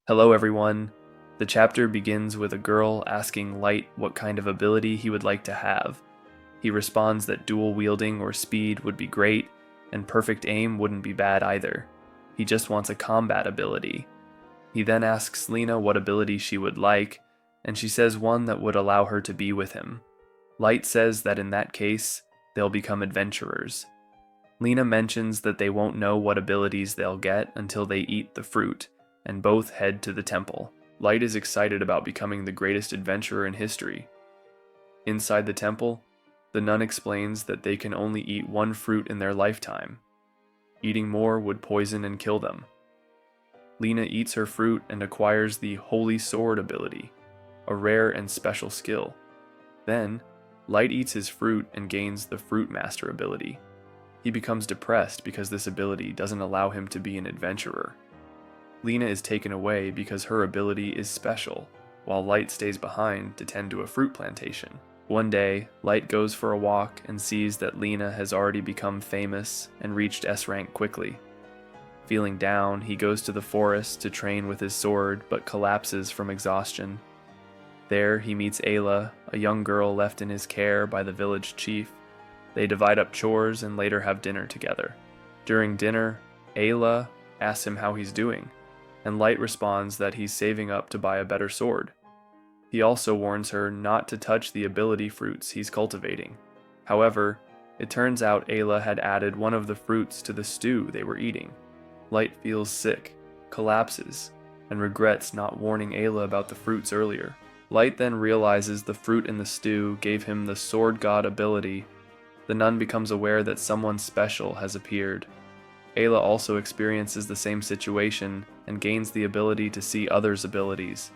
Hello everyone. The chapter begins with a girl asking Light what kind of ability he would like to have. He responds that dual wielding or speed would be great, and perfect aim wouldn't be bad either. He just wants a combat ability. He then asks Lena what ability she would like, and she says one that would allow her to be with him. Light says that in that case, they'll become adventurers. Lena mentions that they won't know what abilities they'll get until they eat the fruit, and both head to the temple. Light is excited about becoming the greatest adventurer in history. Inside the temple, the nun explains that they can only eat one fruit in their lifetime. Eating more would poison and kill them. Lena eats her fruit and acquires the Holy Sword ability, a rare and special skill. Then, Light eats his fruit and gains the Fruitmaster ability. He becomes depressed because this ability doesn't allow him to be an adventurer. Lena is taken away because her ability is special, while Light stays behind to tend to a fruit plantation. One day, Light goes for a walk and sees that Lena has already become famous and reached S rank quickly. Feeling down, he goes to the forest to train with his sword but collapses from exhaustion. There, he meets Ayla, a young girl left in his care by the village chief. They divide up chores and later have dinner together. During dinner, Ayla asks him how he's doing, and Light responds that he's saving up to buy a better sword. He also warns her not to touch the ability fruits he's cultivating. However, it turns out Ayla had added one of the fruits to the stew they were eating. Light feels sick, collapses, and regrets not warning Ayla about the fruits earlier. Light then realizes the fruit in the stew gave him the sword god ability. The nun becomes aware that someone special has appeared. Ayla also experiences the same situation and gains the ability to see others' abilities.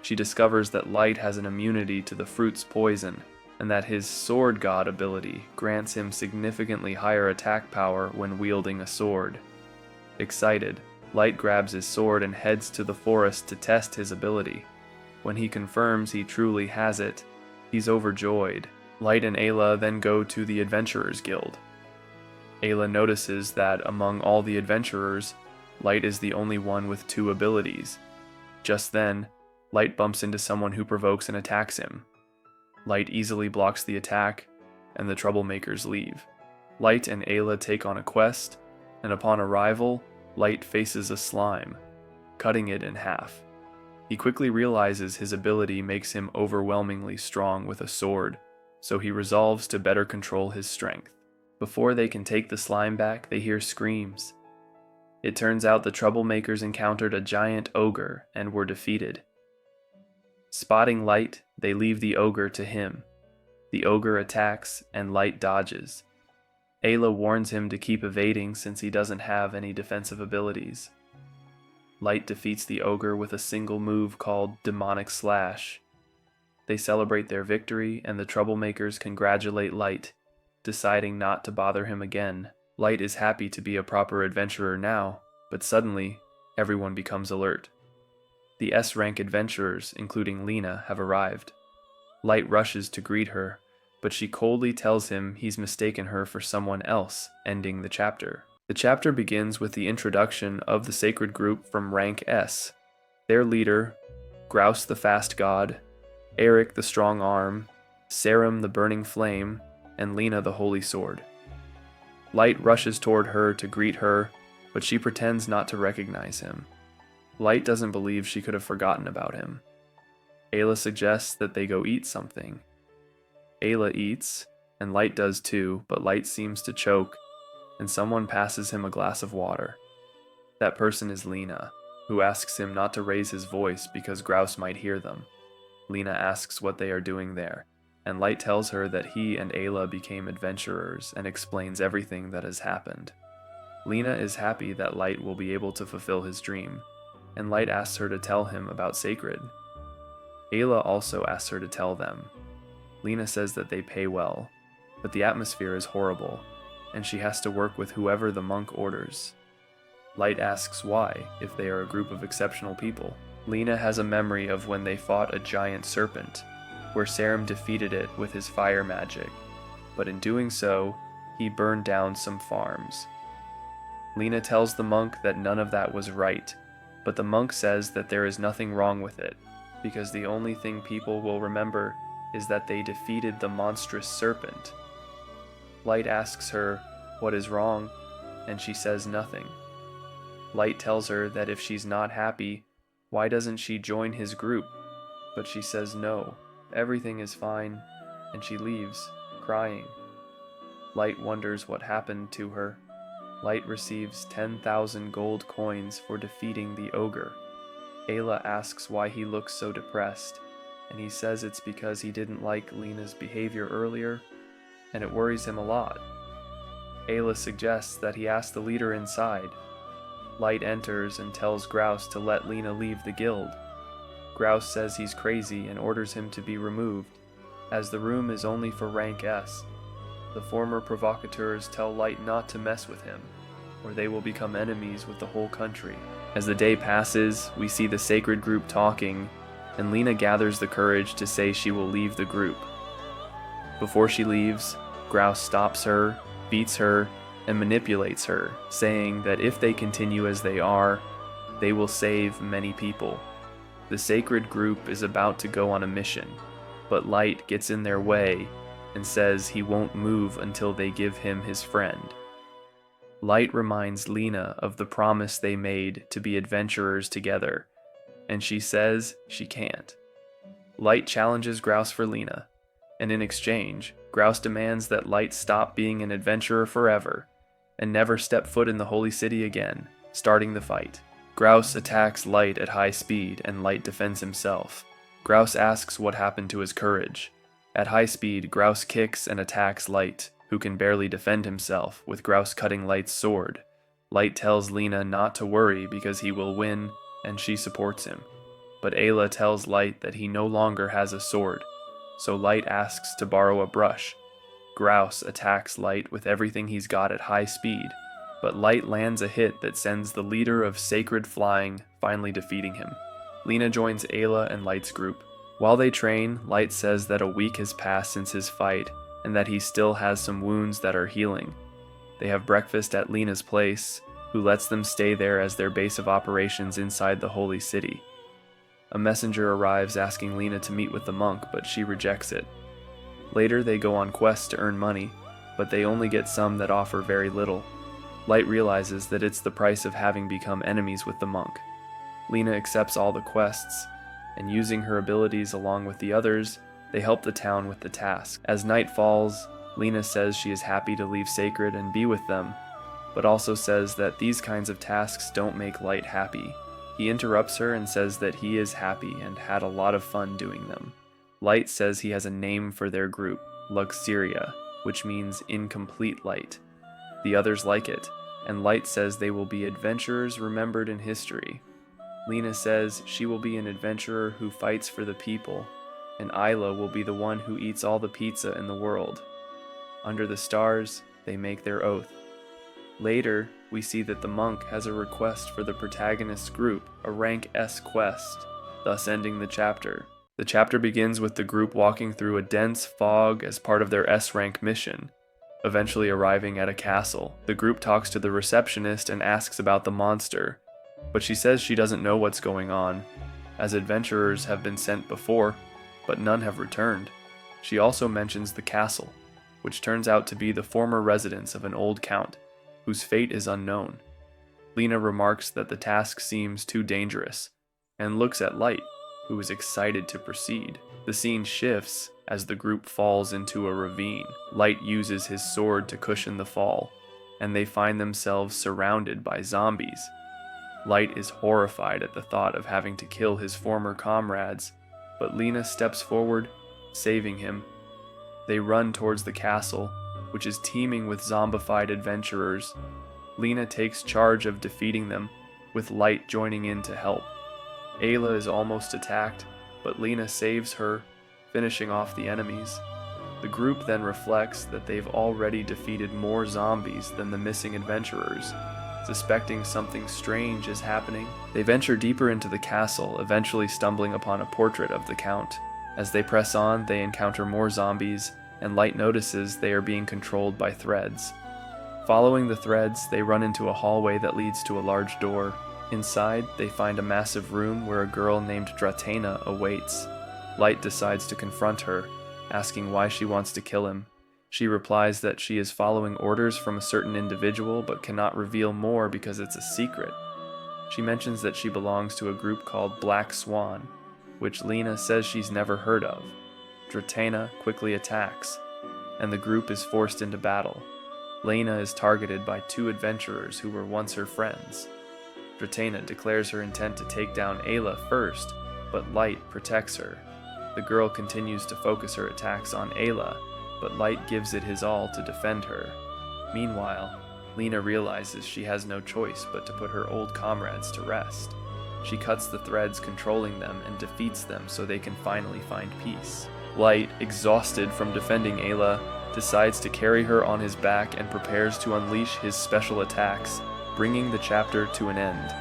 She discovers that Light has an immunity to the fruit's poison, and that his sword god ability grants him significantly higher attack power when wielding a sword. Excited, Light grabs his sword and heads to the forest to test his ability. When he confirms he truly has it, he's overjoyed. Light and Ayla then go to the Adventurers Guild. Ayla notices that among all the adventurers, Light is the only one with 2 abilities. Just then, Light bumps into someone who provokes and attacks him. Light easily blocks the attack, and the troublemakers leave. Light and Ayla take on a quest, and upon arrival, Light faces a slime, cutting it in half. He quickly realizes his ability makes him overwhelmingly strong with a sword, so he resolves to better control his strength. Before they can take the slime back, they hear screams. It turns out the troublemakers encountered a giant ogre and were defeated. Spotting Light, they leave the ogre to him. The ogre attacks, and Light dodges. Ayla warns him to keep evading since he doesn't have any defensive abilities. Light defeats the ogre with a single move called Demonic Slash. They celebrate their victory, and the troublemakers congratulate Light, deciding not to bother him again. Light is happy to be a proper adventurer now, but suddenly, everyone becomes alert. The S-rank adventurers, including Lena, have arrived. Light rushes to greet her, but she coldly tells him he's mistaken her for someone else, ending the chapter. The chapter begins with the introduction of the sacred group from rank S. Their leader, Grouse the Fast God, Eric the Strong Arm, Sarum the Burning Flame, and Lena the Holy Sword. Light rushes toward her to greet her, but she pretends not to recognize him. Light doesn't believe she could have forgotten about him. Ayla suggests that they go eat something. Ayla eats, and Light does too, but Light seems to choke, and someone passes him a glass of water. That person is Lena, who asks him not to raise his voice because Grouse might hear them. Lena asks what they are doing there, and Light tells her that he and Ayla became adventurers and explains everything that has happened. Lena is happy that Light will be able to fulfill his dream, and Light asks her to tell him about Sacred. Ayla also asks her to tell them. Lena says that they pay well, but the atmosphere is horrible, and she has to work with whoever the monk orders. Light asks why, if they are a group of exceptional people. Lena has a memory of when they fought a giant serpent, where Sarum defeated it with his fire magic, but in doing so, he burned down some farms. Lena tells the monk that none of that was right, but the monk says that there is nothing wrong with it, because the only thing people will remember is that they defeated the monstrous serpent. Light asks her what is wrong, and she says nothing. Light tells her that if she's not happy, why doesn't she join his group? But she says no, everything is fine, and she leaves, crying. Light wonders what happened to her. Light receives 10,000 gold coins for defeating the ogre. Ayla asks why he looks so depressed, and he says it's because he didn't like Lena's behavior earlier, and it worries him a lot. Ayla suggests that he ask the leader inside. Light enters and tells Grouse to let Lena leave the guild. Grouse says he's crazy and orders him to be removed, as the room is only for rank S. The former provocateurs tell Light not to mess with him, or they will become enemies with the whole country. As the day passes, we see the sacred group talking, and Lena gathers the courage to say she will leave the group. Before she leaves, Grouse stops her, beats her, and manipulates her, saying that if they continue as they are, they will save many people. The sacred group is about to go on a mission, but Light gets in their way and says he won't move until they give him his friend. Light reminds Lena of the promise they made to be adventurers together, and she says she can't. Light challenges Grouse for Lena, and in exchange, Grouse demands that Light stop being an adventurer forever and never step foot in the Holy City again, starting the fight. Grouse attacks Light at high speed, and Light defends himself. Grouse asks what happened to his courage. At high speed, Grouse kicks and attacks Light, who can barely defend himself, with Grouse cutting Light's sword. Light tells Lena not to worry because he will win, and she supports him. But Ayla tells Light that he no longer has a sword, so Light asks to borrow a brush. Grouse attacks Light with everything he's got at high speed, but Light lands a hit that sends the leader of Sacred Flying, finally defeating him. Lena joins Ayla and Light's group. While they train, Light says that a week has passed since his fight, and that he still has some wounds that are healing. They have breakfast at Lena's place, who lets them stay there as their base of operations inside the Holy City. A messenger arrives asking Lena to meet with the monk, but she rejects it. Later they go on quests to earn money, but they only get some that offer very little. Light realizes that it's the price of having become enemies with the monk. Lena accepts all the quests, and using her abilities along with the others, they help the town with the task. As night falls, Lena says she is happy to leave Sacred and be with them, but also says that these kinds of tasks don't make Light happy. He interrupts her and says that he is happy and had a lot of fun doing them. Light says he has a name for their group, Luxeria, which means incomplete light. The others like it, and Light says they will be adventurers remembered in history. Lena says she will be an adventurer who fights for the people, and Isla will be the one who eats all the pizza in the world. Under the stars, they make their oath. Later, we see that the monk has a request for the protagonist's group, a rank S quest, thus ending the chapter. The chapter begins with the group walking through a dense fog as part of their S rank mission, eventually arriving at a castle. The group talks to the receptionist and asks about the monster, but she says she doesn't know what's going on, as adventurers have been sent before, but none have returned. She also mentions the castle, which turns out to be the former residence of an old count, whose fate is unknown. Lena remarks that the task seems too dangerous, and looks at Light, who is excited to proceed. The scene shifts as the group falls into a ravine. Light uses his sword to cushion the fall, and they find themselves surrounded by zombies. Light is horrified at the thought of having to kill his former comrades, but Lena steps forward, saving him. They run towards the castle, which is teeming with zombified adventurers. Lena takes charge of defeating them, with Light joining in to help. Ayla is almost attacked, but Lena saves her, finishing off the enemies. The group then reflects that they've already defeated more zombies than the missing adventurers. Suspecting something strange is happening, they venture deeper into the castle, eventually stumbling upon a portrait of the Count. As they press on, they encounter more zombies, and Light notices they are being controlled by threads. Following the threads, they run into a hallway that leads to a large door. Inside, they find a massive room where a girl named Dratena awaits. Light decides to confront her, asking why she wants to kill him. She replies that she is following orders from a certain individual but cannot reveal more because it's a secret. She mentions that she belongs to a group called Black Swan, which Lena says she's never heard of. Dratena quickly attacks, and the group is forced into battle. Lena is targeted by two adventurers who were once her friends. Dratena declares her intent to take down Ayla first, but Light protects her. The girl continues to focus her attacks on Ayla, but Light gives it his all to defend her. Meanwhile, Lena realizes she has no choice but to put her old comrades to rest. She cuts the threads controlling them and defeats them so they can finally find peace. Light, exhausted from defending Ayla, decides to carry her on his back and prepares to unleash his special attacks, bringing the chapter to an end.